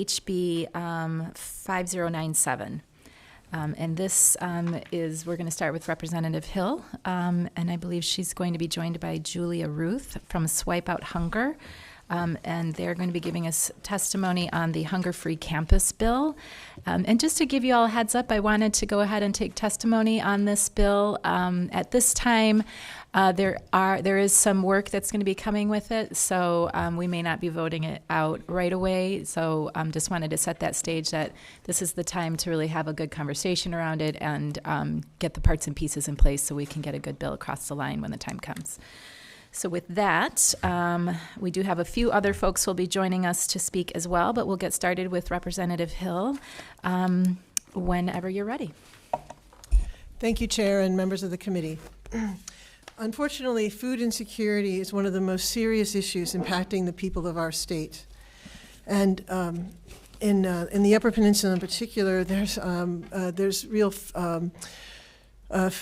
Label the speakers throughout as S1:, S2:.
S1: HB 5097. And this we're going to start with Representative Hill, and I believe she's going to be joined by Julia Ruth from Swipe Out Hunger. And they're going to be giving us testimony on the Hunger-Free Campus bill. And just to give you all a heads up, I wanted to go ahead and take testimony on this bill. At this time, there is some work that's going to be coming with it, so we may not be voting it out right away. So just wanted to set that stage that this is the time to really have a good conversation around it and get the parts and pieces in place so we can get a good bill across the line when the time comes. So with that, we do have a few other folks who will be joining us to speak as well, but we'll get started with Representative Hill whenever you're ready.
S2: Thank you, Chair and members of the committee. Unfortunately, food insecurity is one of the most serious issues impacting the people of our state. And in the Upper Peninsula in particular, there's real much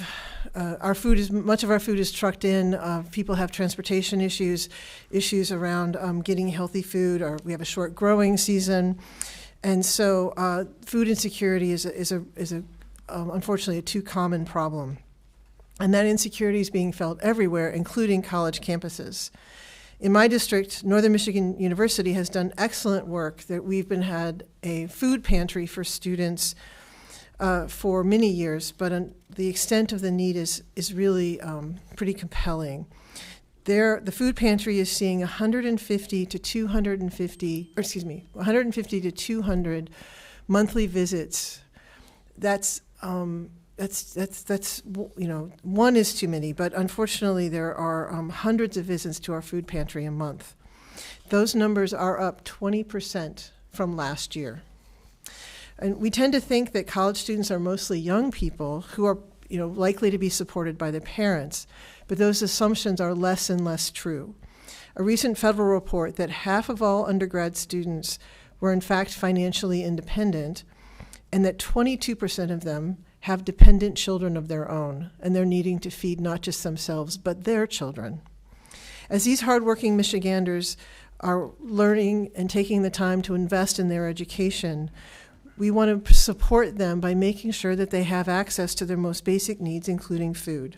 S2: of our food is trucked in. People have transportation issues around getting healthy food, or we have a short growing season. And so food insecurity is unfortunately a too common problem. And that insecurity is being felt everywhere, including college campuses. In my district, Northern Michigan University has done excellent work that we've had a food pantry for students for many years, but the extent of the need is really pretty compelling. The food pantry is seeing 150 to 200 monthly visits. That's one is too many, but unfortunately there are hundreds of visits to our food pantry a month. Those numbers are up 20% from last year. And we tend to think that college students are mostly young people who are, likely to be supported by their parents, but those assumptions are less and less true. A recent federal report that half of all undergrad students were in fact financially independent, and that 22% of them have dependent children of their own, and they're needing to feed not just themselves, but their children. As these hardworking Michiganders are learning and taking the time to invest in their education, we want to support them by making sure that they have access to their most basic needs, including food.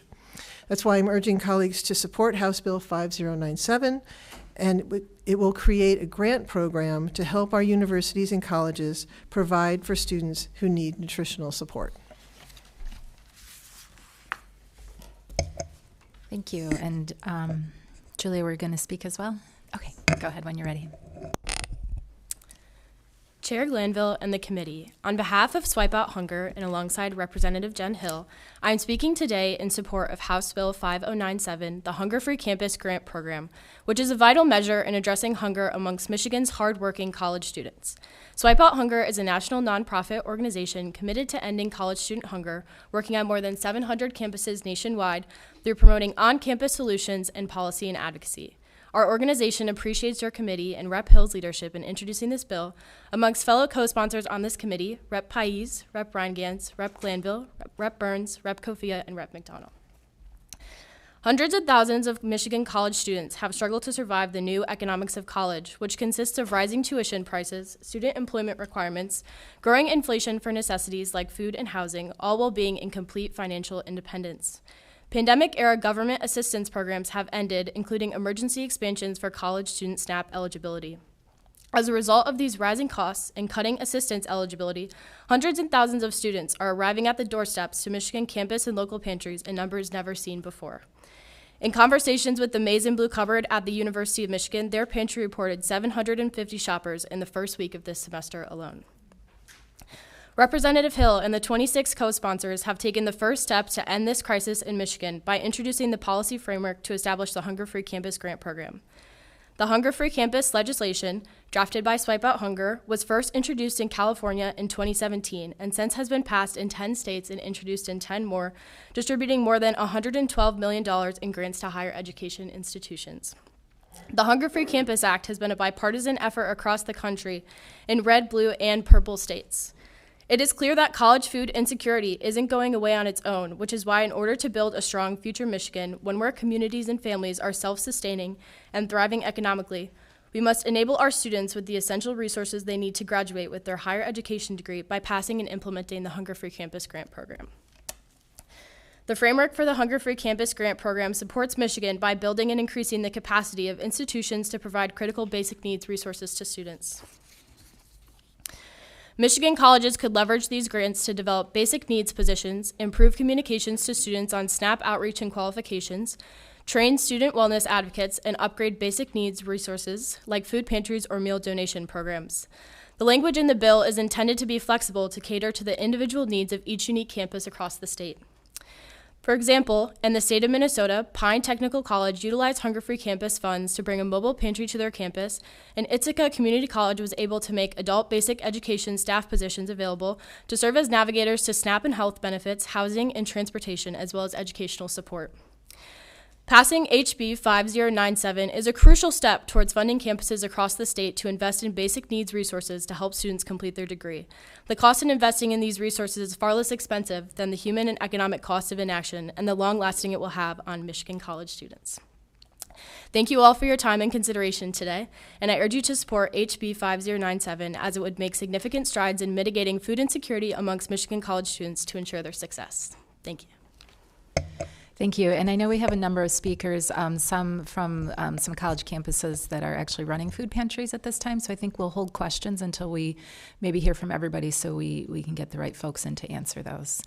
S2: That's why I'm urging colleagues to support House Bill 5097, and it will create a grant program to help our universities and colleges provide for students who need nutritional support.
S1: Thank you. And Julia, we're going to speak as well? Okay, go ahead when you're ready.
S3: Chair Glanville and the committee, on behalf of Swipe Out Hunger and alongside Representative Jen Hill, I am speaking today in support of House Bill 5097, the Hunger-Free Campus Grant Program, which is a vital measure in addressing hunger amongst Michigan's hardworking college students. Swipe Out Hunger is a national nonprofit organization committed to ending college student hunger, working on more than 700 campuses nationwide through promoting on-campus solutions and policy and advocacy. Our organization appreciates your committee and Rep. Hill's leadership in introducing this bill. Amongst fellow co-sponsors on this committee, Rep. Pais, Rep. Reingans, Rep. Glanville, Rep. Burns, Rep. Kofia, and Rep. McDonald. Hundreds of thousands of Michigan college students have struggled to survive the new economics of college, which consists of rising tuition prices, student employment requirements, growing inflation for necessities like food and housing, all while being in complete financial independence. Pandemic-era government assistance programs have ended, including emergency expansions for college student SNAP eligibility. As a result of these rising costs and cutting assistance eligibility, hundreds and thousands of students are arriving at the doorsteps to Michigan campus and local pantries in numbers never seen before. In conversations with the Maize and Blue Cupboard at the University of Michigan, their pantry reported 750 shoppers in the first week of this semester alone. Representative Hill and the 26 co-sponsors have taken the first step to end this crisis in Michigan by introducing the policy framework to establish the Hunger-Free Campus Grant Program. The Hunger-Free Campus legislation, drafted by Swipe Out Hunger, was first introduced in California in 2017 and since has been passed in 10 states and introduced in 10 more, distributing more than $112 million in grants to higher education institutions. The Hunger-Free Campus Act has been a bipartisan effort across the country in red, blue, and purple states. It is clear that college food insecurity isn't going away on its own, which is why in order to build a strong future Michigan, one where communities and families are self-sustaining and thriving economically, We must enable our students with the essential resources they need to graduate with their higher education degree by passing and implementing the Hunger Free Campus Grant Program. The framework for the Hunger Free Campus Grant Program supports Michigan by building and increasing the capacity of institutions to provide critical basic needs resources to students. Michigan colleges could leverage these grants to develop basic needs positions, improve communications to students on SNAP outreach and qualifications, train student wellness advocates, and upgrade basic needs resources like food pantries or meal donation programs. The language in the bill is intended to be flexible to cater to the individual needs of each unique campus across the state. For example, in the state of Minnesota, Pine Technical College utilized Hunger Free Campus funds to bring a mobile pantry to their campus, and Ithaca Community College was able to make adult basic education staff positions available to serve as navigators to SNAP and health benefits, housing, and transportation, as well as educational support. Passing HB 5097 is a crucial step towards funding campuses across the state to invest in basic needs resources to help students complete their degree. The cost in investing in these resources is far less expensive than the human and economic cost of inaction and the long-lasting it will have on Michigan college students. Thank you all for your time and consideration today, and I urge you to support HB 5097 as it would make significant strides in mitigating food insecurity amongst Michigan college students to ensure their success. Thank you.
S1: Thank you. And I know we have a number of speakers, some from some college campuses that are actually running food pantries at this time. So I think we'll hold questions until we maybe hear from everybody so we can get the right folks in to answer those.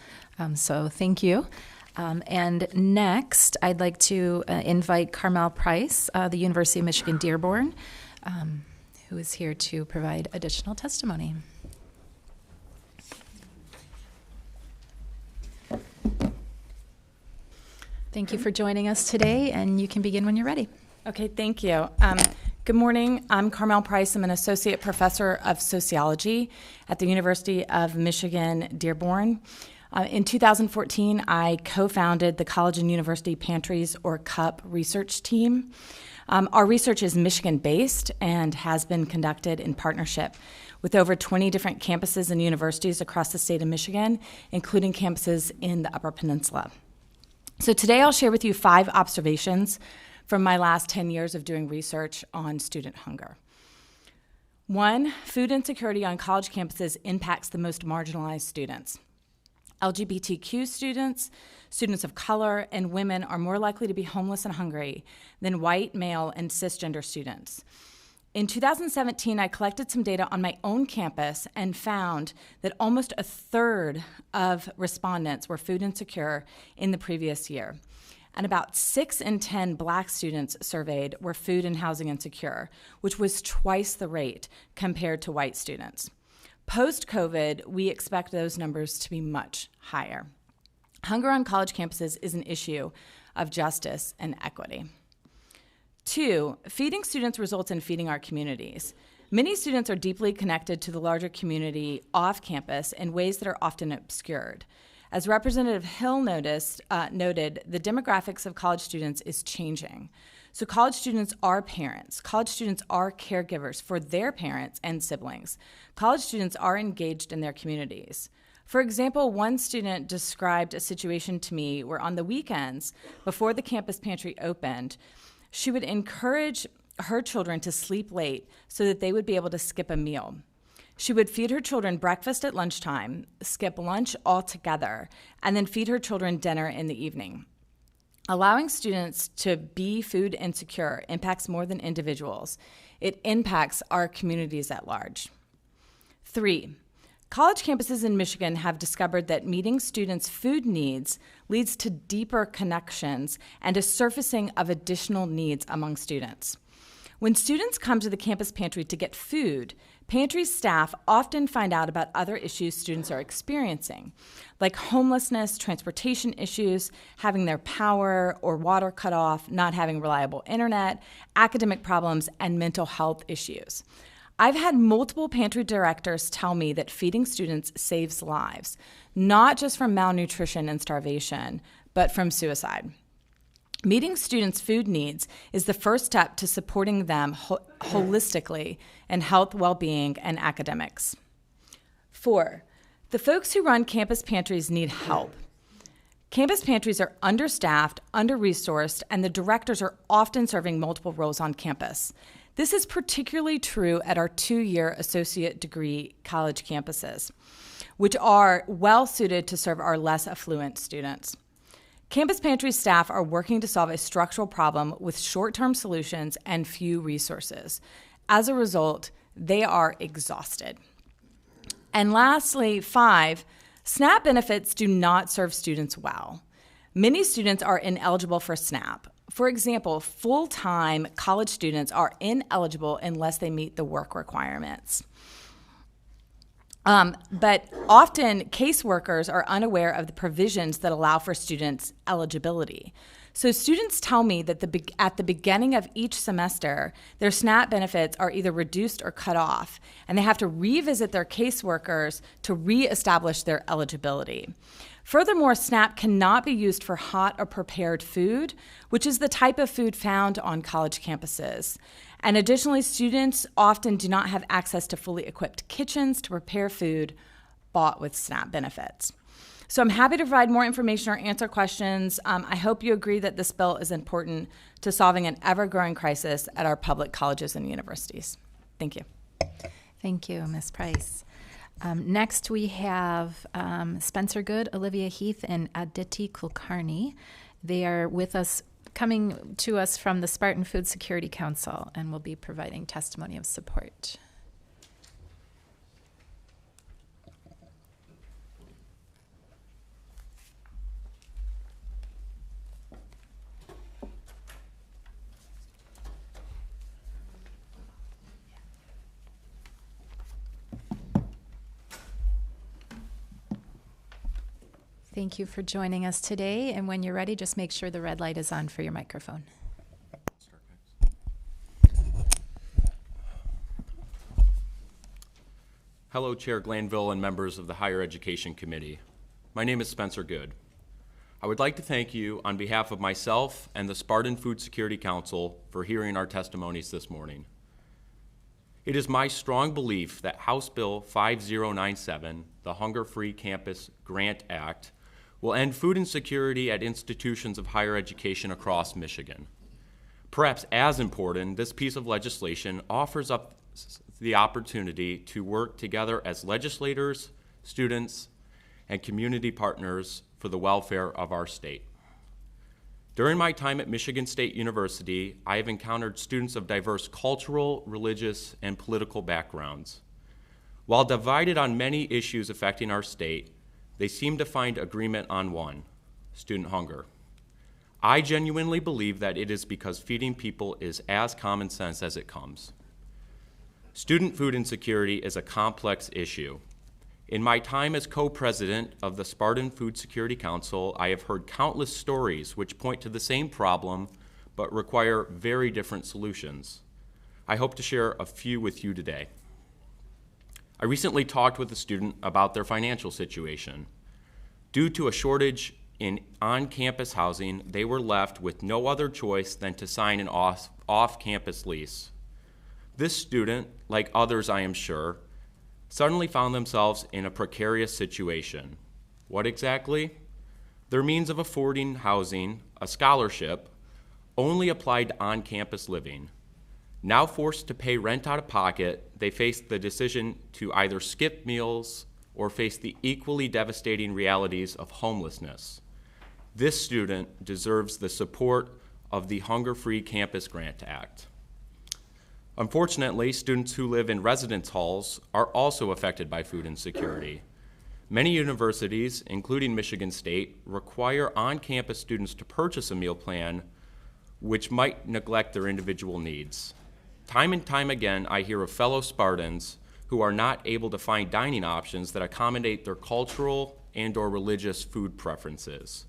S1: So thank you. And next, I'd like to invite Carmel Price, the University of Michigan Dearborn, who is here to provide additional testimony. Thank you for joining us today, and you can begin when you're ready.
S4: Okay, thank you. Good morning. I'm Carmel Price. I'm an associate professor of sociology at the University of Michigan Dearborn. In 2014, I co-founded the College and University Pantries, or CUP, research team. Our research is Michigan-based and has been conducted in partnership with over 20 different campuses and universities across the state of Michigan, including campuses in the Upper Peninsula. So today I'll share with you 5 observations from my last 10 years of doing research on student hunger. 1, food insecurity on college campuses impacts the most marginalized students. LGBTQ students, students of color, and women are more likely to be homeless and hungry than white, male, and cisgender students. In 2017, I collected some data on my own campus and found that almost a third of respondents were food insecure in the previous year. And about 6 in 10 Black students surveyed were food and housing insecure, which was twice the rate compared to white students. Post-COVID, we expect those numbers to be much higher. Hunger on college campuses is an issue of justice and equity. 2, feeding students results in feeding our communities. Many students are deeply connected to the larger community off campus in ways that are often obscured. As Representative Hill noted, the demographics of college students is changing. So college students are parents. College students are caregivers for their parents and siblings. College students are engaged in their communities. For example, one student described a situation to me where on the weekends, before the campus pantry opened, she would encourage her children to sleep late so that they would be able to skip a meal. She would feed her children breakfast at lunchtime, skip lunch altogether, and then feed her children dinner in the evening. Allowing students to be food insecure impacts more than individuals. It impacts our communities at large. 3, college campuses in Michigan have discovered that meeting students' food needs leads to deeper connections and a surfacing of additional needs among students. When students come to the campus pantry to get food, pantry staff often find out about other issues students are experiencing, like homelessness, transportation issues, having their power or water cut off, not having reliable internet, academic problems, and mental health issues. I've had multiple pantry directors tell me that feeding students saves lives, not just from malnutrition and starvation, but from suicide. Meeting students' food needs is the first step to supporting them holistically in health, well-being, and academics. 4, the folks who run campus pantries need help. Campus pantries are understaffed, under-resourced, and the directors are often serving multiple roles on campus. This is particularly true at our 2-year associate degree college campuses, which are well suited to serve our less affluent students. Campus Pantry staff are working to solve a structural problem with short-term solutions and few resources. As a result, they are exhausted. And lastly, 5, SNAP benefits do not serve students well. Many students are ineligible for SNAP. For example, full-time college students are ineligible unless they meet the work requirements. But often caseworkers are unaware of the provisions that allow for students' eligibility. So students tell me that at the beginning of each semester, their SNAP benefits are either reduced or cut off, and they have to revisit their caseworkers to reestablish their eligibility. Furthermore, SNAP cannot be used for hot or prepared food, which is the type of food found on college campuses. And additionally, students often do not have access to fully equipped kitchens to prepare food bought with SNAP benefits. So I'm happy to provide more information or answer questions. I hope you agree that this bill is important to solving an ever-growing crisis at our public colleges and universities. Thank you.
S1: Thank you, Ms. Price. Next, we have Spencer Good, Olivia Heath, and Aditi Kulkarni. They are with us, coming to us from the Spartan Food Security Council, and will be providing testimony of support. Thank you for joining us today, and when you're ready, just make sure the red light is on for your microphone.
S5: Hello, Chair Glanville and members of the Higher Education Committee. My name is Spencer Good. I would like to thank you on behalf of myself and the Spartan Food Security Council for hearing our testimonies this morning. It is my strong belief that House Bill 5097, the Hunger-Free Campus Grant Act, will end food insecurity at institutions of higher education across Michigan. Perhaps as important, this piece of legislation offers up the opportunity to work together as legislators, students, and community partners for the welfare of our state. During my time at Michigan State University, I have encountered students of diverse cultural, religious, and political backgrounds. While divided on many issues affecting our state, they seem to find agreement on one: student hunger. I genuinely believe that it is because feeding people is as common sense as it comes. Student food insecurity is a complex issue. In my time as co-president of the Spartan Food Security Council, I have heard countless stories which point to the same problem but require very different solutions. I hope to share a few with you today. I recently talked with a student about their financial situation. Due to a shortage in on-campus housing, they were left with no other choice than to sign an off-campus lease. This student, like others I am sure, suddenly found themselves in a precarious situation. What exactly? Their means of affording housing, a scholarship, only applied to on-campus living. Now forced to pay rent out of pocket, they faced the decision to either skip meals or face the equally devastating realities of homelessness. This student deserves the support of the Hunger-Free Campus Grant Act. Unfortunately, students who live in residence halls are also affected by food insecurity. Many universities, including Michigan State, require on-campus students to purchase a meal plan which might neglect their individual needs. Time and time again, I hear of fellow Spartans who are not able to find dining options that accommodate their cultural and/or religious food preferences.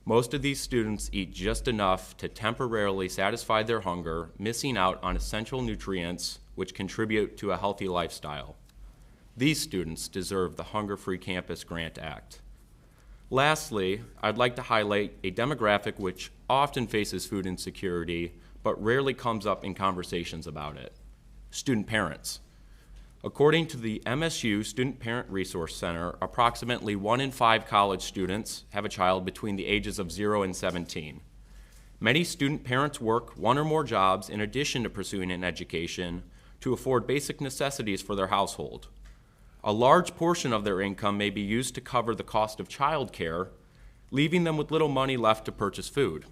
S5: Most of these students eat just enough to temporarily satisfy their hunger, missing out on essential nutrients which contribute to a healthy lifestyle. These students deserve the Hunger-Free Campus Grant Act. Lastly, I'd like to highlight a demographic which often faces food insecurity but rarely comes up in conversations about it: student parents. According to the MSU Student Parent Resource Center, approximately 1 in 5 college students have a child between the ages of 0 and 17. Many student parents work one or more jobs in addition to pursuing an education to afford basic necessities for their household. A large portion of their income may be used to cover the cost of childcare, leaving them with little money left to purchase food.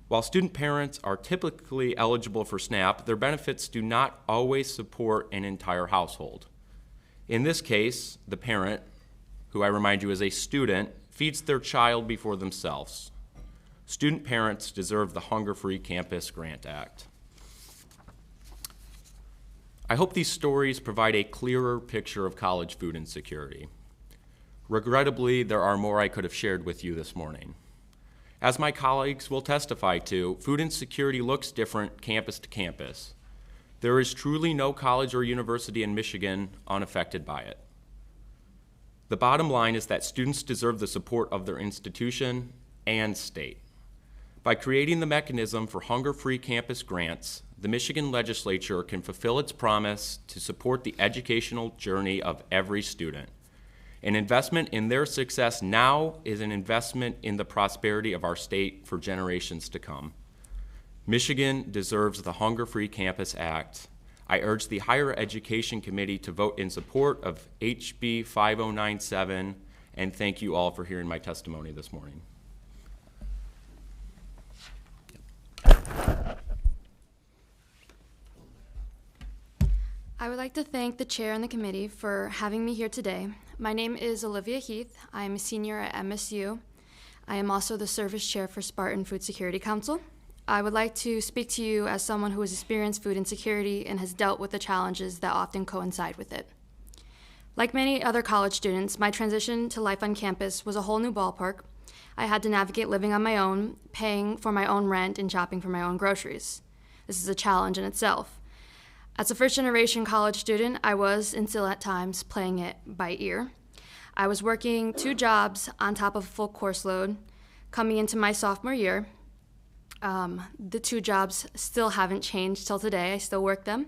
S5: While student parents are typically eligible for SNAP, their benefits do not always support an entire household. In this case, the parent, who I remind you is a student, feeds their child before themselves. Student parents deserve the Hunger-Free Campus Grant Act. I hope these stories provide a clearer picture of college food insecurity. Regrettably, there are more I could have shared with you this morning. As my colleagues will testify to, food insecurity looks different campus to campus. There is truly no college or university in Michigan unaffected by it. The bottom line is that students deserve the support of their institution and state. By creating the mechanism for hunger-free campus grants, the Michigan legislature can fulfill its promise to support the educational journey of every student. An investment in their success now is an investment in the prosperity of our state for generations to come. Michigan deserves the Hunger-Free Campus Act. I urge the Higher Education Committee to vote in support of HB 5097, and thank you all for hearing my testimony this morning.
S6: I would like to thank the chair and the committee for having me here today. My name is Olivia Heath. I am a senior at MSU. I am also the service chair for Spartan Food Security Council. I would like to speak to you as someone who has experienced food insecurity and has dealt with the challenges that often coincide with it. Like many other college students, my transition to life on campus was a whole new ballpark. I had to navigate living on my own, paying for my own rent, and shopping for my own groceries. This is a challenge in itself. As a first-generation college student, I was, and still at times, playing it by ear. I was working 2 jobs on top of a full course load. Coming into my sophomore year, the 2 jobs still haven't changed till today. I still work them.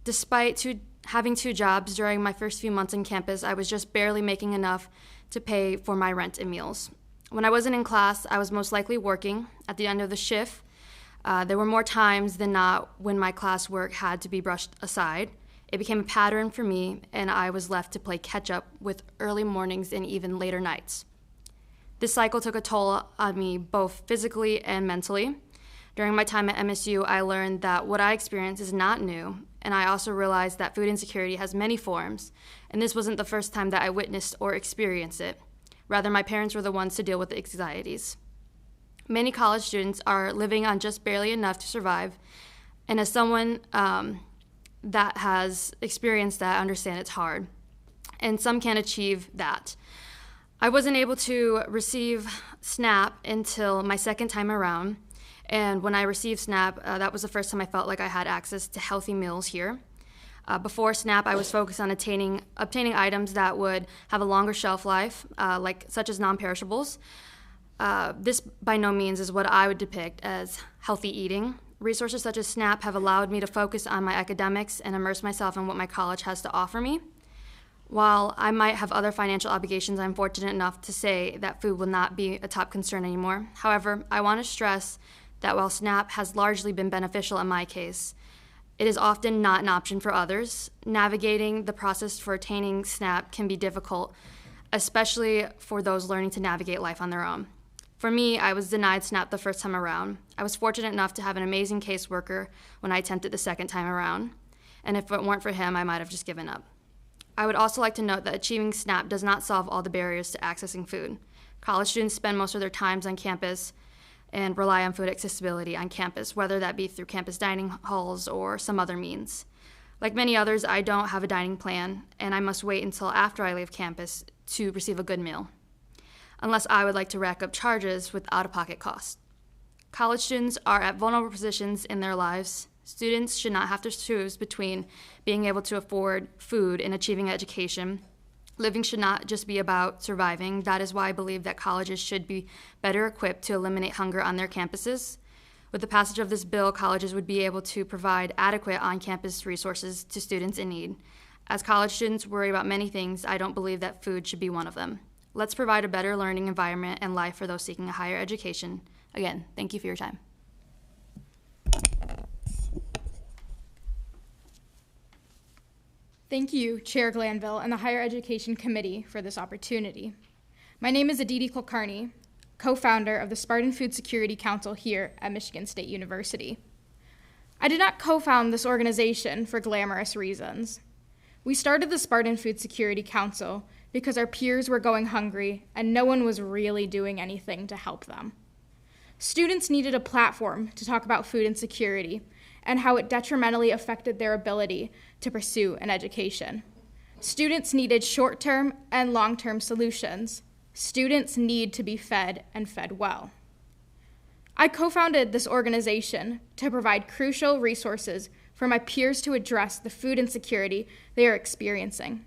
S6: Despite having 2 jobs during my first few months on campus, I was just barely making enough to pay for my rent and meals. When I wasn't in class, I was most likely working. At the end of the shift, there were more times than not when my classwork had to be brushed aside. It became a pattern for me, and I was left to play catch-up with early mornings and even later nights. This cycle took a toll on me both physically and mentally. During my time at MSU, I learned that what I experienced is not new, and I also realized that food insecurity has many forms, and this wasn't the first time that I witnessed or experienced it. Rather, my parents were the ones to deal with the anxieties. Many college students are living on just barely enough to survive, and as someone that has experienced that, I understand it's hard, and some can't achieve that. I wasn't able to receive SNAP until my second time around, and when I received SNAP, that was the first time I felt like I had access to healthy meals here. Before SNAP, I was focused on obtaining items that would have a longer shelf life, such as non-perishables. This by no means is what I would depict as healthy eating. Resources such as SNAP have allowed me to focus on my academics and immerse myself in what my college has to offer me. While I might have other financial obligations, I'm fortunate enough to say that food will not be a top concern anymore. However, I want to stress that while SNAP has largely been beneficial in my case, it is often not an option for others. Navigating the process for attaining SNAP can be difficult, especially for those learning to navigate life on their own. For me, I was denied SNAP the first time around. I was fortunate enough to have an amazing caseworker when I attempted the second time around, and if it weren't for him, I might have just given up. I would also like to note that achieving SNAP does not solve all the barriers to accessing food. College students spend most of their times on campus and rely on food accessibility on campus, whether that be through campus dining halls or some other means. Like many others, I don't have a dining plan, and I must wait until after I leave campus to receive a good meal, unless I would like to rack up charges with out-of-pocket costs. College students are at vulnerable positions in their lives. Students should not have to choose between being able to afford food and achieving education. Living should not just be about surviving. That is why I believe that colleges should be better equipped to eliminate hunger on their campuses. With the passage of this bill, colleges would be able to provide adequate on-campus resources to students in need. As college students worry about many things, I don't believe that food should be one of them. Let's provide a better learning environment and life for those seeking a higher education. Again, thank you for your time.
S7: Thank you, Chair Glanville and the Higher Education Committee for this opportunity. My name is Aditi Kulkarni, co-founder of the Spartan Food Security Council here at Michigan State University. I did not co-found this organization for glamorous reasons. We started the Spartan Food Security Council because our peers were going hungry and no one was really doing anything to help them. Students needed a platform to talk about food insecurity and how it detrimentally affected their ability to pursue an education. Students needed short-term and long-term solutions. Students need to be fed and fed well. I co-founded this organization to provide crucial resources for my peers to address the food insecurity they are experiencing.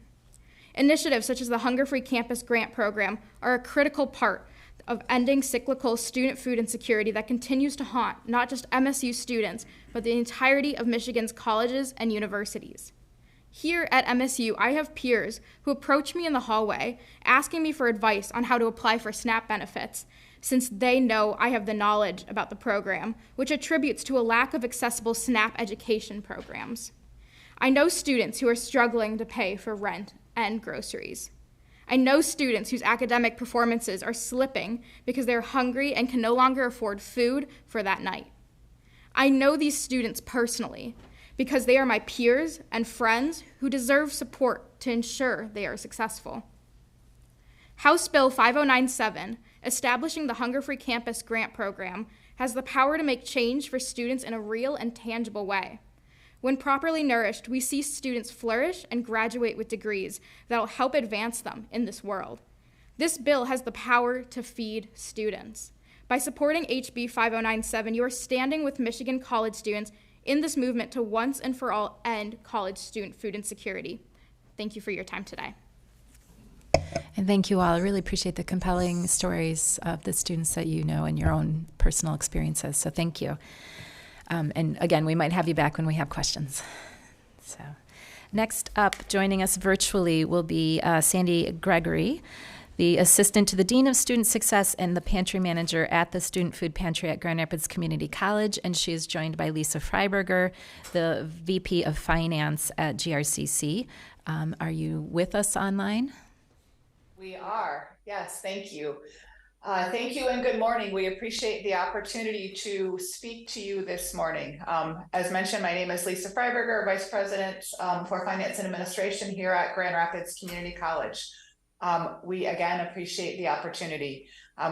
S7: Initiatives such as the Hunger Free Campus Grant Program are a critical part of ending cyclical student food insecurity that continues to haunt not just MSU students, but the entirety of Michigan's colleges and universities. Here at MSU, I have peers who approach me in the hallway asking me for advice on how to apply for SNAP benefits, since they know I have the knowledge about the program, which attributes to a lack of accessible SNAP education programs. I know students who are struggling to pay for rent and groceries. I know students whose academic performances are slipping because they're hungry and can no longer afford food for that night. I know these students personally because they are my peers and friends who deserve support to ensure they are successful. House Bill 5097, establishing the Hunger Free Campus Grant Program, has the power to make change for students in a real and tangible way. When properly nourished, we see students flourish and graduate with degrees that will help advance them in this world. This bill has the power to feed students. By supporting HB 5097, you are standing with Michigan college students in this movement to once and for all end college student food insecurity. Thank you for your time today.
S1: And thank you all. I really appreciate the compelling stories of the students that you know and your own personal experiences. So thank you. And again, we might have you back when we have questions. So next up, joining us virtually will be Sandy Gregory, the Assistant to the Dean of Student Success and the Pantry Manager at the Student Food Pantry at Grand Rapids Community College. And she is joined by Lisa Freiberger, the VP of Finance at GRCC. Are you with us online?
S8: We are. Yes, thank you. Thank you and good morning. We appreciate the opportunity to speak to you this morning. As mentioned, my name is Lisa Freiberger, Vice President for Finance and Administration here at Grand Rapids Community College. We again appreciate the opportunity.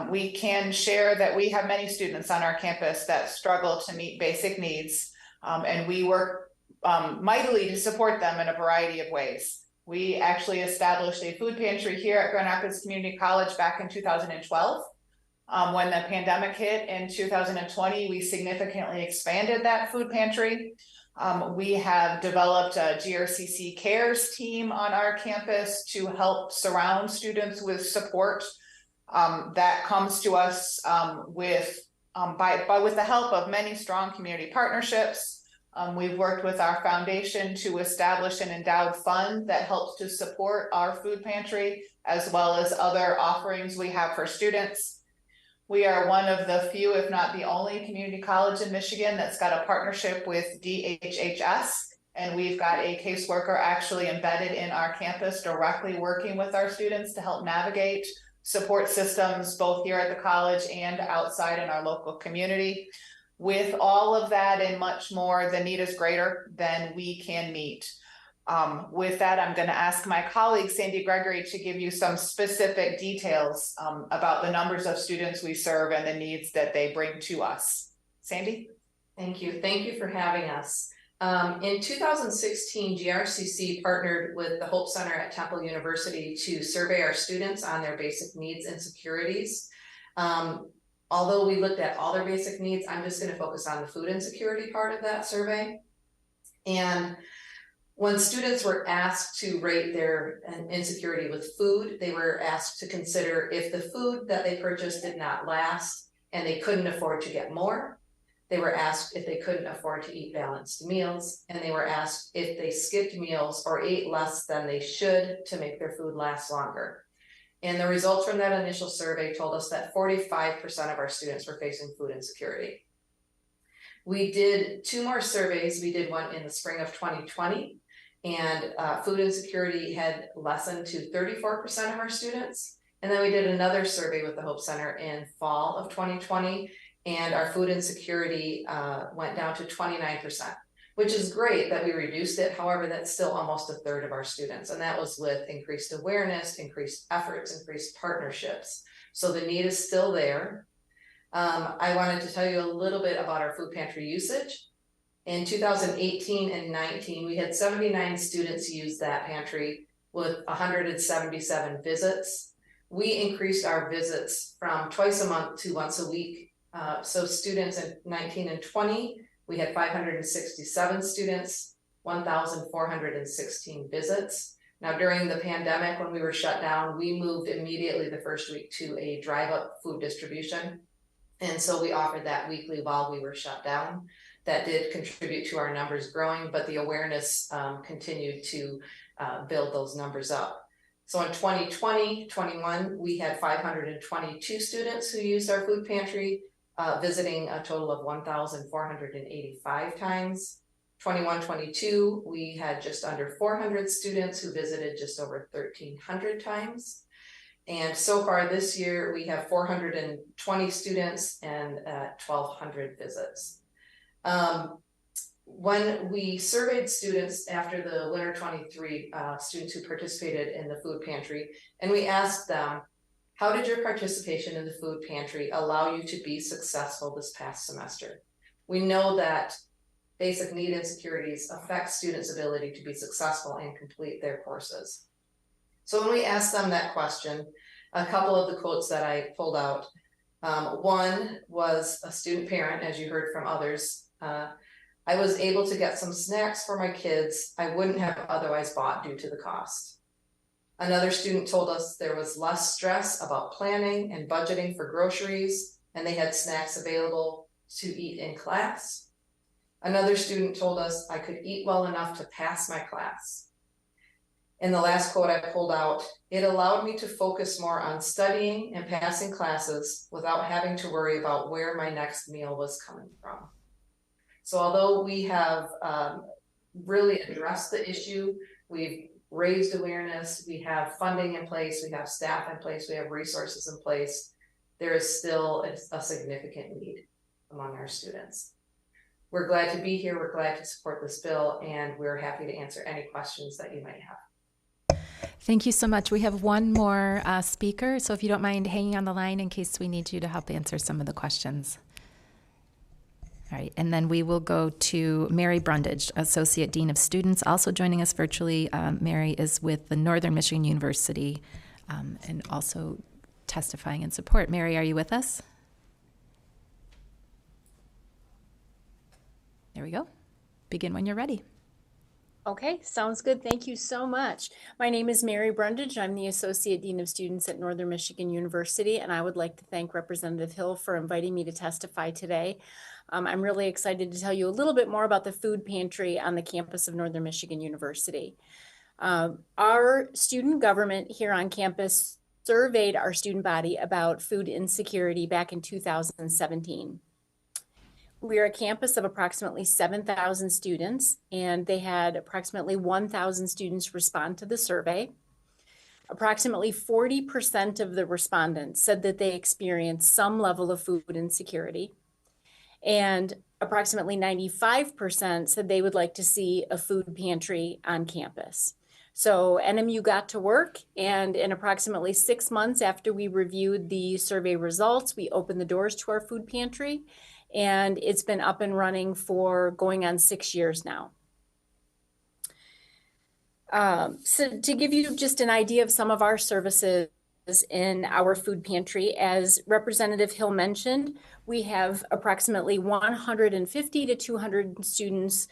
S8: We can share that we have many students on our campus that struggle to meet basic needs, and we work mightily to support them in a variety of ways. We actually established a food pantry here at Grand Rapids Community College back in 2012. When the pandemic hit in 2020, we significantly expanded that food pantry. We have developed a GRCC Cares team on our campus to help surround students with support that comes to us with the help of many strong community partnerships. We've worked with our foundation to establish an endowed fund that helps to support our food pantry, as well as other offerings we have for students. We are one of the few, if not the only, community college in Michigan that's got a partnership with DHHS, and we've got a caseworker actually embedded in our campus directly working with our students to help navigate support systems both here at the college and outside in our local community. With all of that and much more, the need is greater than we can meet. With that, I'm going to ask my colleague, Sandy Gregory, to give you some specific details about the numbers of students we serve and the needs that they bring to us. Sandy?
S9: Thank you. Thank you for having us. In 2016, GRCC partnered with the Hope Center at Temple University to survey our students on their basic needs and securities. Although we looked at all their basic needs, I'm just going to focus on the food insecurity part of that survey. And when students were asked to rate their insecurity with food, they were asked to consider if the food that they purchased did not last and they couldn't afford to get more. They were asked if they couldn't afford to eat balanced meals, and they were asked if they skipped meals or ate less than they should to make their food last longer. And the results from that initial survey told us that 45% of our students were facing food insecurity. We did 2 more surveys. We did one in the spring of 2020, and food insecurity had lessened to 34% of our students. And then we did another survey with the Hope Center in fall of 2020, and our food insecurity went down to 29%, which is great that we reduced it. However, that's still almost a third of our students. And that was with increased awareness, increased efforts, increased partnerships. So the need is still there. I wanted to tell you a little bit about our food pantry usage. In 2018 and 19, we had 79 students use that pantry with 177 visits. We increased our visits from twice a month to once a week. So students in 19 and 20, we had 567 students, 1,416 visits. Now, during the pandemic, when we were shut down, we moved immediately the first week to a drive-up food distribution. And so we offered that weekly while we were shut down. That did contribute to our numbers growing, but the awareness continued to build those numbers up. So in 2020-21, we had 522 students who used our food pantry, visiting a total of 1,485 times. 21-22, we had just under 400 students who visited just over 1,300 times. And so far this year, we have 420 students and 1,200 visits. When we surveyed students after the winter 23 students who participated in the food pantry, and we asked them, how did your participation in the food pantry allow you to be successful this past semester? We know that basic need insecurities affect students' ability to be successful and complete their courses. So when we asked them that question, a couple of the quotes that I pulled out, one was a student parent, as you heard from others. I was able to get some snacks for my kids I wouldn't have otherwise bought due to the cost. Another student told us there was less stress about planning and budgeting for groceries, and they had snacks available to eat in class. Another student told us I could eat well enough to pass my class. And the last quote I pulled out, it allowed me to focus more on studying and passing classes without having to worry about where my next meal was coming from. So although we have really addressed the issue, we've raised awareness, we have funding in place, we have staff in place, we have resources in place, there is still a significant need among our students. We're glad to be here, we're glad to support this bill, and we're happy to answer any questions that you might have.
S1: Thank you so much. We have one more speaker, so if you don't mind hanging on the line in case we need you to help answer some of the questions. All right, and then we will go to Mary Brundage, Associate Dean of Students, also joining us virtually. Mary is with the Northern Michigan University and also testifying in support. Mary, are you with us? There we go. Begin when you're ready.
S10: Okay, sounds good. Thank you so much. My name is Mary Brundage. I'm the Associate Dean of Students at Northern Michigan University, and I would like to thank Representative Hill for inviting me to testify today. I'm really excited to tell you a little bit more about the food pantry on the campus of Northern Michigan University. Our student government here on campus surveyed our student body about food insecurity back in 2017. We are a campus of approximately 7,000 students, and they had approximately 1,000 students respond to the survey. Approximately 40% of the respondents said that they experienced some level of food insecurity, and approximately 95% said they would like to see a food pantry on campus. So NMU got to work, and in approximately 6 months after we reviewed the survey results, we opened the doors to our food pantry. And it's been up and running for going on 6 years now. So to give you just an idea of some of our services in our food pantry, as Representative Hill mentioned, we have approximately 150 to 200 students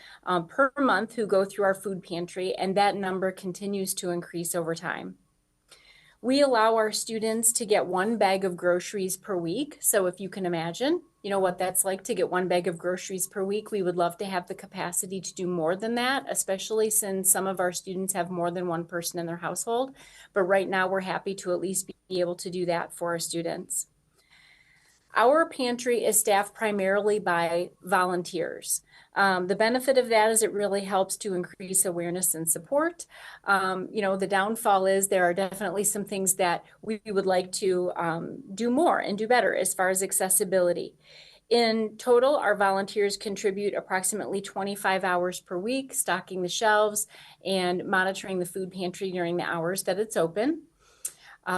S10: per month who go through our food pantry, and that number continues to increase over time. We allow our students to get 1 bag of groceries per week. So if you can imagine, you know what that's like to get one bag of groceries per week. We would love to have the capacity to do more than that, especially since some of our students have more than one person in their household. But right now, we're happy to at least be able to do that for our students. Our pantry is staffed primarily by volunteers. The benefit of that is it really helps to increase awareness and support. The downfall is there are definitely some things that we would like to do more and do better as far as accessibility. In total, our volunteers contribute approximately 25 hours per week, stocking the shelves and monitoring the food pantry during the hours that it's open.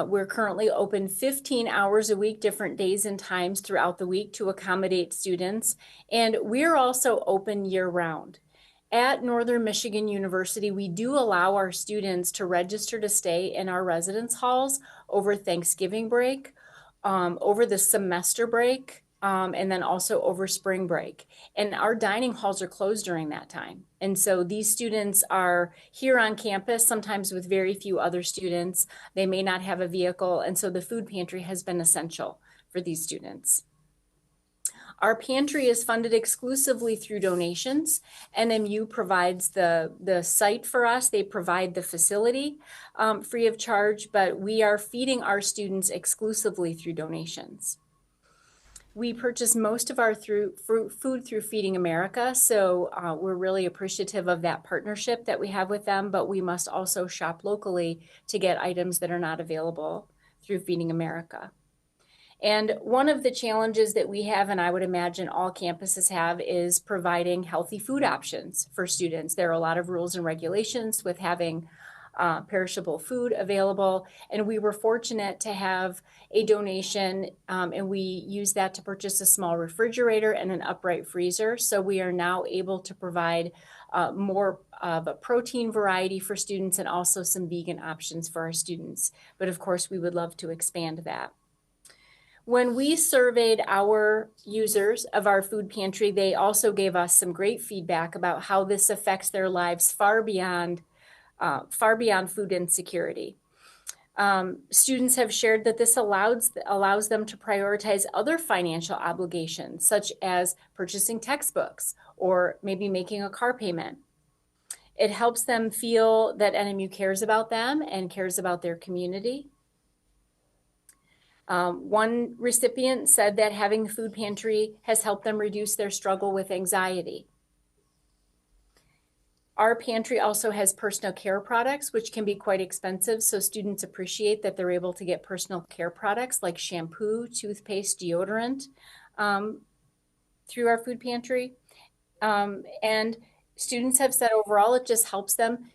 S10: We're currently open 15 hours a week, different days and times throughout the week to accommodate students. And we're also open year-round. At Northern Michigan University, we do allow our students to register to stay in our residence halls over Thanksgiving break, over the semester break, and then also over spring break. And our dining halls are closed during that time. And so these students are here on campus, sometimes with very few other students. They may not have a vehicle. And so the food pantry has been essential for these students. Our pantry is funded exclusively through donations. NMU provides the site for us. They provide the facility free of charge, but we are feeding our students exclusively through donations. We purchase most of our food through Feeding America, so we're really appreciative of that partnership that we have with them, but we must also shop locally to get items that are not available through Feeding America. And one of the challenges that we have, and I would imagine all campuses have, is providing healthy food options for students. There are a lot of rules and regulations with having perishable food available. And we were fortunate to have a donation, and we used that to purchase a small refrigerator and an upright freezer. So we are now able to provide more of a protein variety for students and also some vegan options for our students. But of course, we would love to expand that. When we surveyed our users of our food pantry, they also gave us some great feedback about how this affects their lives far beyond food insecurity. Students have shared that this allows them to prioritize other financial obligations, such as purchasing textbooks or maybe making a car payment. It helps them feel that NMU cares about them and cares about their community. One recipient said that having the food pantry has helped them reduce their struggle with anxiety. Our pantry also has personal care products, which can be quite expensive, so students appreciate that they're able to get personal care products like shampoo, toothpaste, deodorant through our food pantry. And students have said overall it just helps them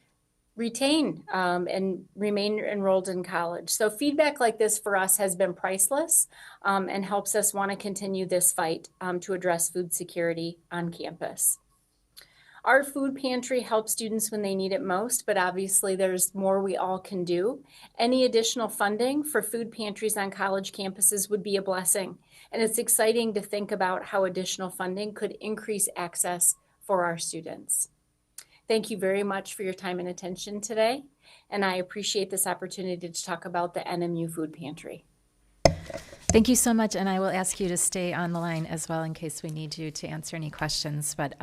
S10: retain and remain enrolled in college. So feedback like this for us has been priceless and helps us want to continue this fight to address food security on campus. Our food pantry helps students when they need it most, but obviously there's more we all can do. Any additional funding for food pantries on college campuses would be a blessing. And it's exciting to think about how additional funding could increase access for our students. Thank you very much for your time and attention today. And I appreciate this opportunity to talk about the NMU Food Pantry.
S1: Thank you so much, and I will ask you to stay on the line as well in case we need you to answer any questions. But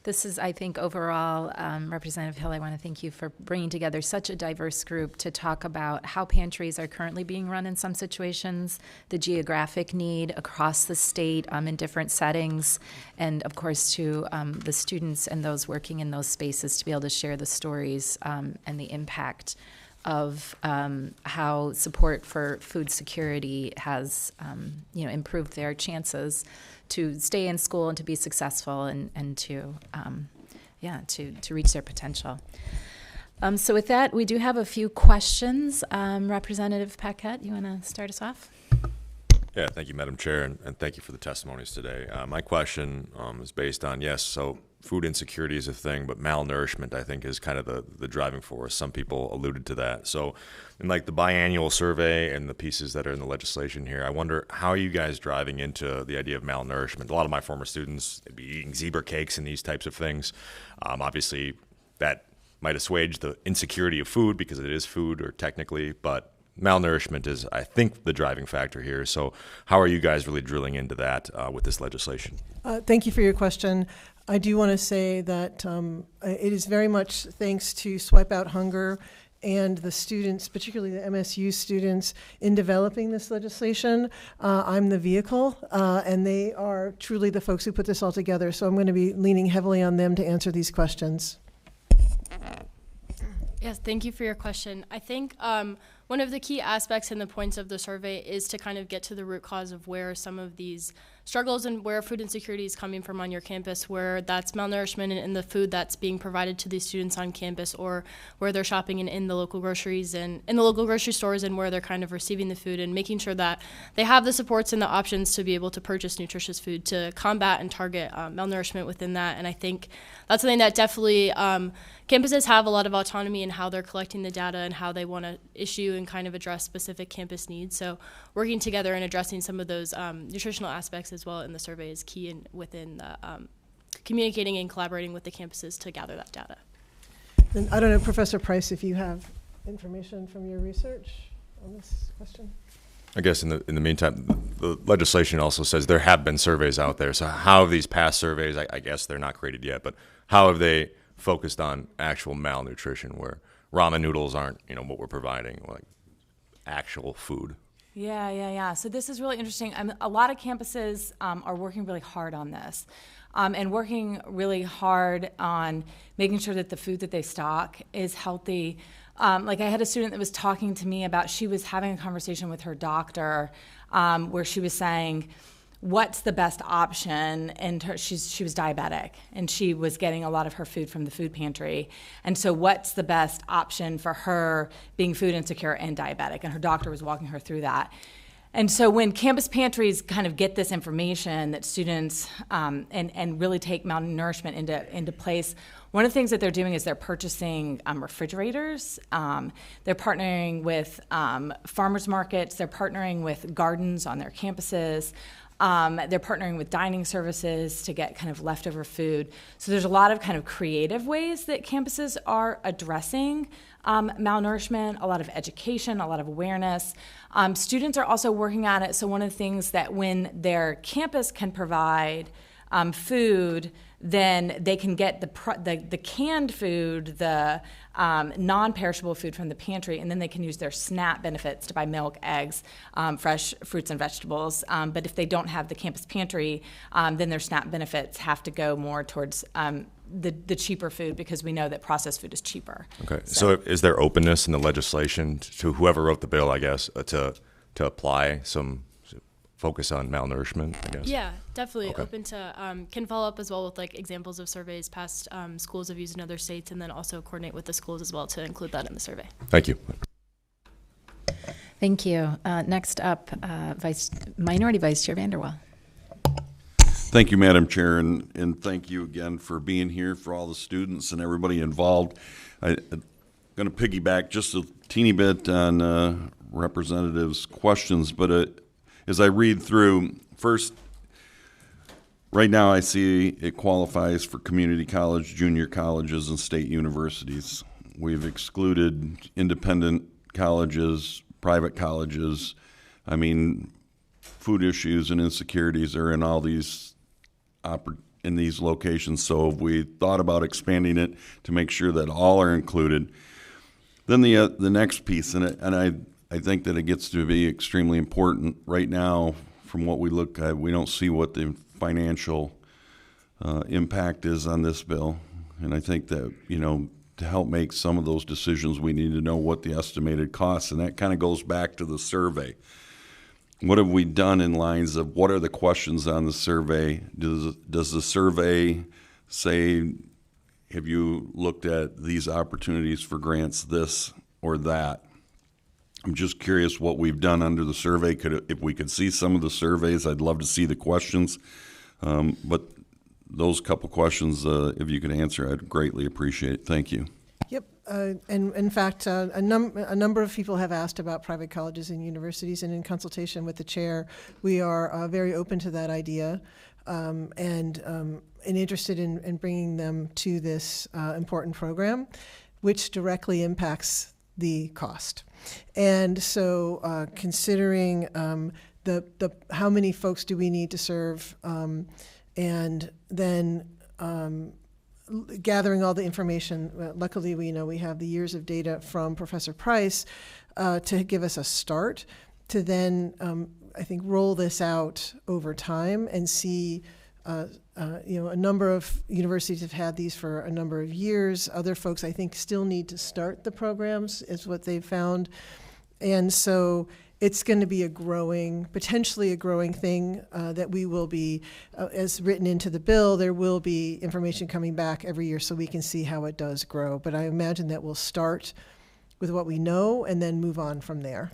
S1: this is, I think, overall, Representative Hill, I want to thank you for bringing together such a diverse group to talk about how pantries are currently being run in some situations, the geographic need across the state in different settings, and, of course, to the students and those working in those spaces to be able to share the stories and the impact of how support for food security has, improved their chances to stay in school and to be successful and to reach their potential. So with that, we do have a few questions. Representative Paquette, you want to start us off?
S11: Yeah, thank you, Madam Chair, and thank you for the testimonies today. My question is based on, so food insecurity is a thing, but malnourishment, I think, is kind of the driving force. Some people alluded to that. So in like the biannual survey and the pieces that are in the legislation here, I wonder how are you guys driving into the idea of malnourishment? A lot of my former students, they'd be eating zebra cakes and these types of things. Obviously, that might assuage the insecurity of food because it is food or technically, but malnourishment is, I think, the driving factor here. So how are you guys really drilling into that with this legislation?
S2: Thank you for your question. I do want to say that it is very much thanks to Swipe Out Hunger and the students, particularly the MSU students, in developing this legislation. I'm the vehicle, and they are truly the folks who put this all together. So I'm going to be leaning heavily on them to answer these questions.
S3: Yes, thank you for your question. I think one of the key aspects and the points of the survey is to kind of get to the root cause of where some of these struggles and where food insecurity is coming from on your campus, where that's malnourishment in the food that's being provided to these students on campus, or where they're shopping in the local groceries and in the local grocery stores, and where they're kind of receiving the food, and making sure that they have the supports and the options to be able to purchase nutritious food to combat and target malnourishment within that. And I think that's something that definitely campuses have a lot of autonomy in how they're collecting the data and how they want to issue and kind of address specific campus needs. So working together and addressing some of those nutritional aspects as well in the survey is key within the communicating and collaborating with the campuses to gather that data.
S2: And I don't know, Professor Price, if you have information from your research on this question.
S11: I guess in the meantime, the legislation also says there have been surveys out there. So how have these past surveys, I guess they're not created yet, but how have they focused on actual malnutrition, where ramen noodles aren't, what we're providing, like actual food?
S4: Yeah. So this is really interesting. A lot of campuses are working really hard on this, and working really hard on making sure that the food that they stock is healthy. Like I had a student that was talking to me about, she was having a conversation with her doctor where she was saying, what's the best option? And she was diabetic, and she was getting a lot of her food from the food pantry. And so what's the best option for her being food insecure and diabetic? And her doctor was walking her through that. And so when campus pantries kind of get this information that students and really take malnourishment into place, one of the things that they're doing is they're purchasing refrigerators. They're partnering with farmers markets. They're partnering with gardens on their campuses. They're partnering with dining services to get kind of leftover food. So there's a lot of kind of creative ways that campuses are addressing malnourishment, a lot of education, a lot of awareness. Students are also working on it. So one of the things that when their campus can provide food, then they can get the canned food, the non-perishable food from the pantry, and then they can use their SNAP benefits to buy milk, eggs, fresh fruits and vegetables. But if they don't have the campus pantry, then their SNAP benefits have to go more towards the cheaper food, because we know that processed food is cheaper.
S11: Okay, so is there openness in the legislation to whoever wrote the bill, I guess, to apply some focus on malnourishment, I guess?
S3: Yeah, definitely.
S11: Okay.
S3: Open to, can follow up as well with like examples of surveys past schools have used in other states, and then also coordinate with the schools as well to include that in the survey.
S11: Thank you.
S1: Thank you. Next up, Minority Vice Chair Vanderwall.
S12: Thank you, Madam Chair, and thank you again for being here, for all the students and everybody involved. I'm going to piggyback just a teeny bit on Representative's questions, but as I read through, first, right now I see it qualifies for community college, junior colleges, and state universities. We've excluded independent colleges, private colleges. I mean, food issues and insecurities are in all these locations, so we thought about expanding it to make sure that all are included. Then the next piece, and I think that it gets to be extremely important right now. From what we look at, we don't see what the financial impact is on this bill, and I think that to help make some of those decisions, we need to know what the estimated costs, and that kind of goes back to the survey. What have we done in lines of what are the questions on the survey? Does the survey say, have you looked at these opportunities for grants, this or that? I'm just curious what we've done under the survey. If we could see some of the surveys, I'd love to see the questions. But those couple questions, if you could answer, I'd greatly appreciate it. Thank you.
S2: Yep, and in fact, a number of people have asked about private colleges and universities, and in consultation with the chair, we are very open to that idea and interested in bringing them to this important program, which directly impacts the cost. And so considering the how many folks do we need to serve, and then gathering all the information. Luckily, we have the years of data from Professor Price to give us a start to then, I think, roll this out over time and see. A number of universities have had these for a number of years. Other folks, I think, still need to start the programs, is what they've found. And so it's going to be potentially a growing thing that we will be, as written into the bill, there will be information coming back every year so we can see how it does grow. But I imagine that we'll start with what we know and then move on from there.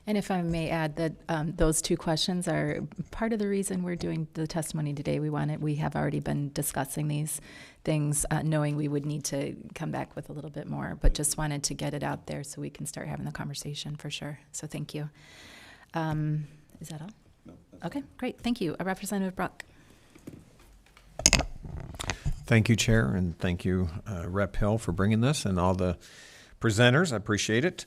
S1: And if I may add that those two questions are part of the reason we're doing the testimony today. We have already been discussing these things, knowing we would need to come back with a little bit more, but just wanted to get it out there so we can start having the conversation for sure. So thank you. Is that all? No. Okay, great. Thank you. Representative Bruck.
S13: Thank you, Chair, and thank you, Rep. Hill, for bringing this and all the presenters. I appreciate it.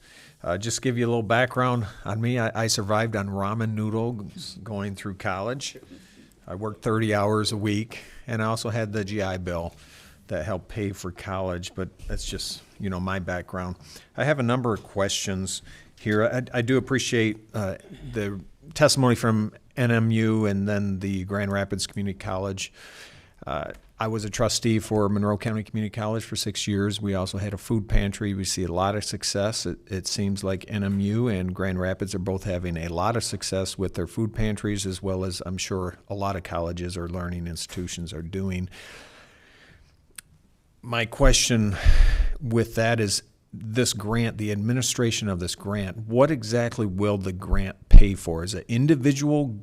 S13: Just give you a little background on me. I survived on ramen noodles going through college. I worked 30 hours a week, and I also had the GI Bill that helped pay for college, but that's just, my background. I have a number of questions here. I do appreciate the testimony from NMU and then the Grand Rapids Community College. I was a trustee for Monroe County Community College for 6 years. We also had a food pantry. We see a lot of success. It seems like NMU and Grand Rapids are both having a lot of success with their food pantries, as well as I'm sure a lot of colleges or learning institutions are doing. My question with that is this grant, the administration of this grant, what exactly will the grant pay for? Is it individuals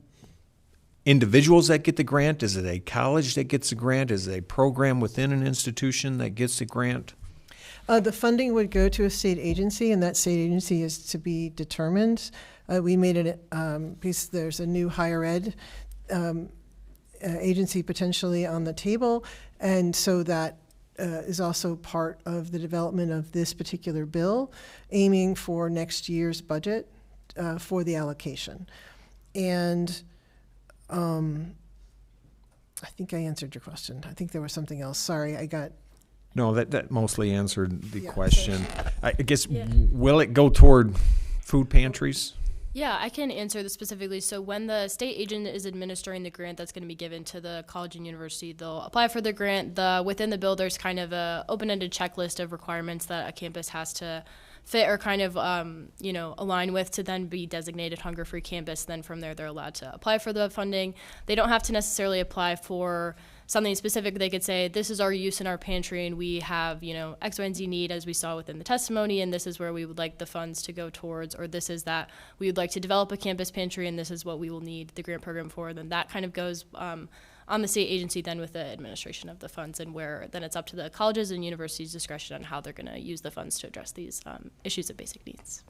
S13: that get the grant? Is it a college that gets the grant? Is it a program within an institution that gets the grant?
S2: The funding would go to a state agency, and that state agency is to be determined. We made a piece, there's a new higher ed agency potentially on the table, and so that is also part of the development of this particular bill, aiming for next year's budget for the allocation. And I think I answered your question. I think there was something else. Sorry,
S13: No, that mostly answered the question. I guess, will it go toward food pantries?
S3: Yeah, I can answer this specifically. So when the state agent is administering the grant that's going to be given to the college and university, they'll apply for the grant. Within the bill, there's kind of a open-ended checklist of requirements that a campus has to fit or kind of, align with to then be designated hunger-free campus. Then from there, they're allowed to apply for the funding. They don't have to necessarily apply for something specific. They could say, this is our use in our pantry, and we have, X, Y, and Z need, as we saw within the testimony, and this is where we would like the funds to go towards, or this is that we would like to develop a campus pantry, and this is what we will need the grant program for. Then that kind of goes on the state agency then with the administration of the funds, and where then it's up to the colleges and universities' discretion on how they're going to use the funds to address these issues of basic needs.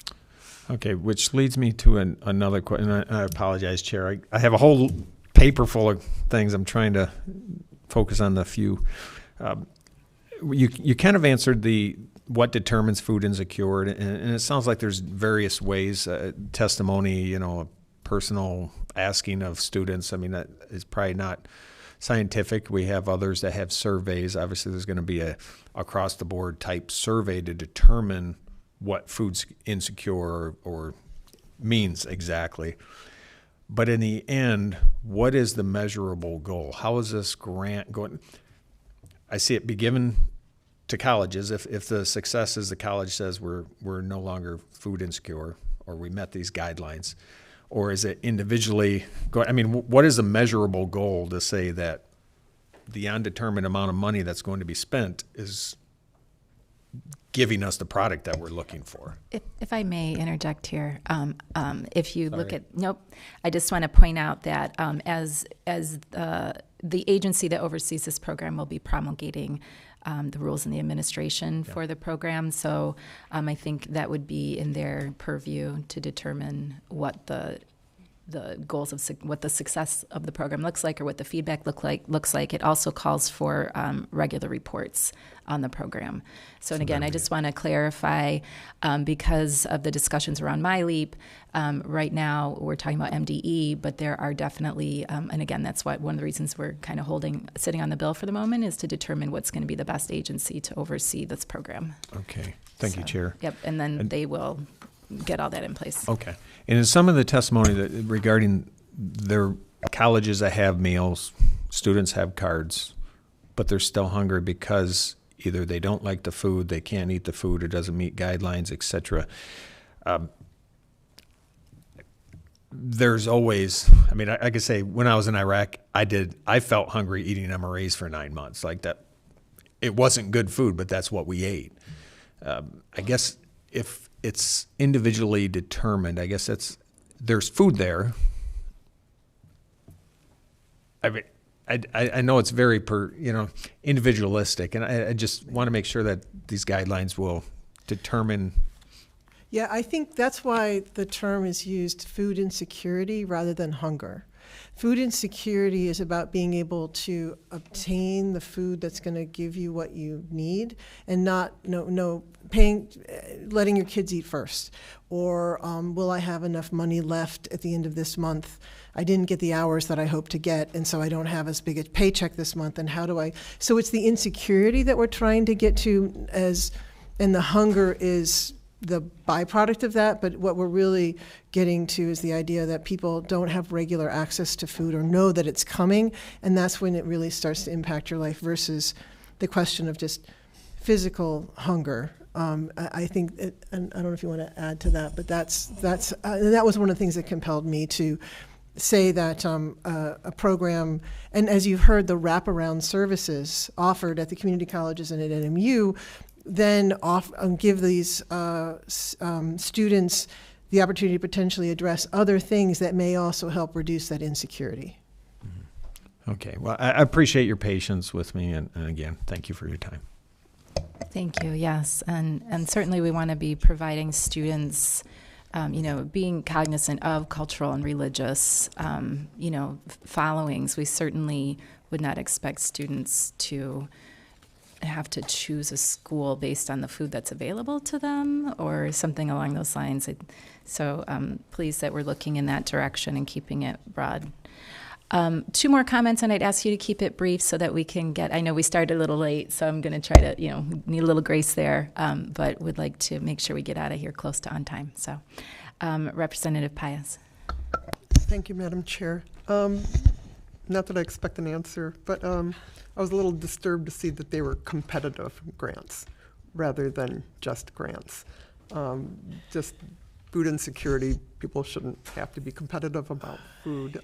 S13: Okay, which leads me to another question. I apologize, Chair. I have a whole paper full of things. I'm trying to focus on the few. You kind of answered what determines food insecurity, and it sounds like there's various ways. Testimony, a personal asking of students. I mean, that is probably not scientific. We have others that have surveys. Obviously, there's going to be a across-the-board type survey to determine what food's insecure or means exactly. But in the end, what is the measurable goal? How is this grant going? I see it be given to colleges. If the success is the college says we're no longer food insecure, or we met these guidelines, or is it individually going? I mean, what is the measurable goal to say that the undetermined amount of money that's going to be spent is giving us the product that we're looking for?
S1: If I may interject here, if you look at, I just want to point out that as the agency that oversees this program will be promulgating the rules and the administration for the program, so I think that would be in their purview to determine what the the goals of what the success of the program looks like or what the feedback looks like. It also calls for regular reports on the program. So, and again, I just want to clarify, because of the discussions around MyLeap, right now we're talking about MDE, but there are definitely, and again, that's one of the reasons we're kind of sitting on the bill for the moment, is to determine what's going to be the best agency to oversee this program.
S13: Okay, thank you, Chair.
S1: Yep, and then they will get all that in place.
S13: Okay. And in some of the testimony regarding their colleges that have meals, students have cards, but they're still hungry because either they don't like the food, they can't eat the food, it doesn't meet guidelines, etc. There's always, I mean, I could say when I was in Iraq, I felt hungry eating MREs for 9 months. Like that, it wasn't good food, but that's what we ate. I guess if it's individually determined, I guess there's food there. I mean, I know it's very individualistic, and I just want to make sure that these guidelines will determine.
S2: Yeah, I think that's why the term is used, food insecurity, rather than hunger. Food insecurity is about being able to obtain the food that's going to give you what you need, and not letting your kids eat first, or will I have enough money left at the end of this month? I didn't get the hours that I hoped to get, and so I don't have as big a paycheck this month, and how do I? So it's the insecurity that we're trying to get to, and the hunger is the byproduct of that, but what we're really getting to is the idea that people don't have regular access to food or know that it's coming, and that's when it really starts to impact your life, versus the question of just physical hunger. I think, and I don't know if you want to add to that, but that was one of the things that compelled me to say that a program, and as you've heard, the wraparound services offered at the community colleges and at NMU, then give these students the opportunity to potentially address other things that may also help reduce that insecurity.
S13: Okay, well, I appreciate your patience with me, and again, thank you for your time.
S1: Thank you, yes, and certainly we want to be providing students, being cognizant of cultural and religious, followings. We certainly would not expect students to have to choose a school based on the food that's available to them or something along those lines. So pleased that we're looking in that direction and keeping it broad. 2 more comments, and I'd ask you to keep it brief so that we can I know we started a little late, so I'm going to try to, need a little grace there, but would like to make sure we get out of here close to on time. So Representative Paez.
S14: Thank you, Madam Chair. Not that I expect an answer, but I was a little disturbed to see that they were competitive grants rather than just grants. Just food insecurity, people shouldn't have to be competitive about food.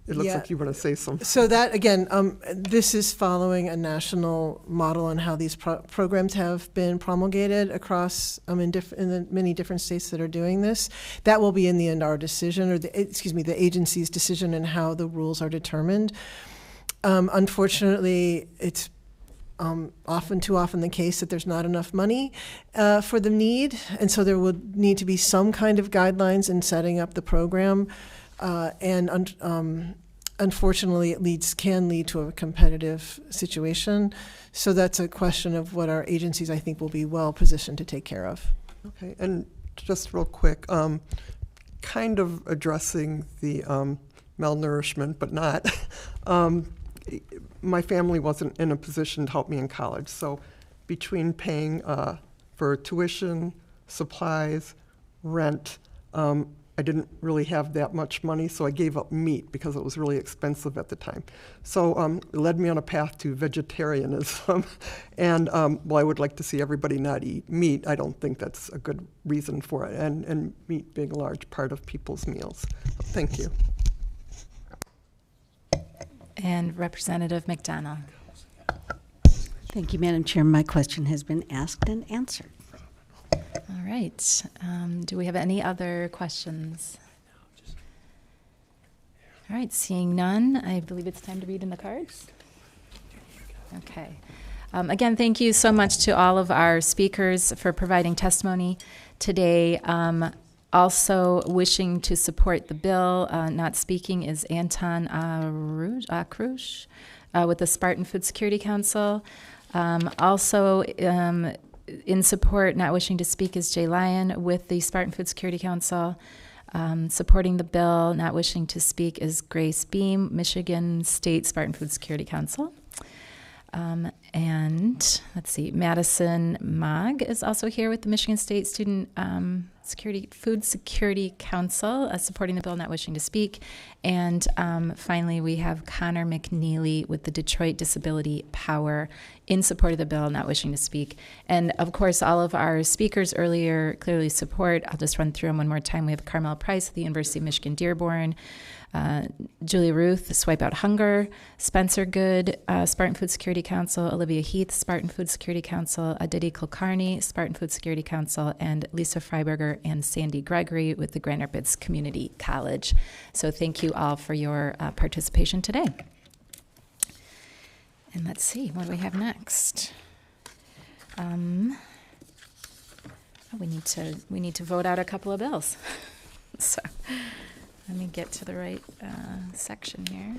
S14: It looks like you want to say something.
S2: So that, again, this is following a national model on how these programs have been promulgated across in the many different states that are doing this. That will be in the end our decision, or the agency's decision in how the rules are determined. Unfortunately, it's too often the case that there's not enough money for the need, and so there would need to be some kind of guidelines in setting up the program. Unfortunately, it can lead to a competitive situation. So that's a question of what our agencies, I think, will be well positioned to take care of.
S14: Okay, and just real quick, kind of addressing the malnourishment, but not. My family wasn't in a position to help me in college, so between paying for tuition, supplies, rent, I didn't really have that much money, so I gave up meat because it was really expensive at the time. So it led me on a path to vegetarianism. And while I would like to see everybody not eat meat, I don't think that's a good reason for it, and meat being a large part of people's meals. Thank you.
S1: And Representative McDonald.
S15: Thank you, Madam Chair. My question has been asked and answered.
S1: All right. Do we have any other questions? All right, seeing none, I believe it's time to read in the cards. Okay. Again, thank you so much to all of our speakers for providing testimony today. Also wishing to support the bill, not speaking, is Anton Akrush with the Spartan Food Security Council. Also in support, not wishing to speak, is Jay Lyon with the Spartan Food Security Council. Supporting the bill, not wishing to speak, is Grace Beam, Michigan State Spartan Food Security Council. And let's see, Madison Mogg is also here with the Michigan State Student Food Security Council, supporting the bill, not wishing to speak. And finally, we have Connor McNeely with the Detroit Disability Power in support of the bill, not wishing to speak. And of course, all of our speakers earlier clearly support. I'll just run through them one more time. We have Carmel Price at the University of Michigan Dearborn, Julia Ruth, Swipe Out Hunger, Spencer Good, Spartan Food Security Council, Olivia Heath, Spartan Food Security Council, Aditi Kulkarni, Spartan Food Security Council, and Lisa Freiberger and Sandy Gregory with the Grand Rapids Community College. So thank you all for your participation today. And let's see, what do we have next? We need to vote out a couple of bills. So let me get to the right section here.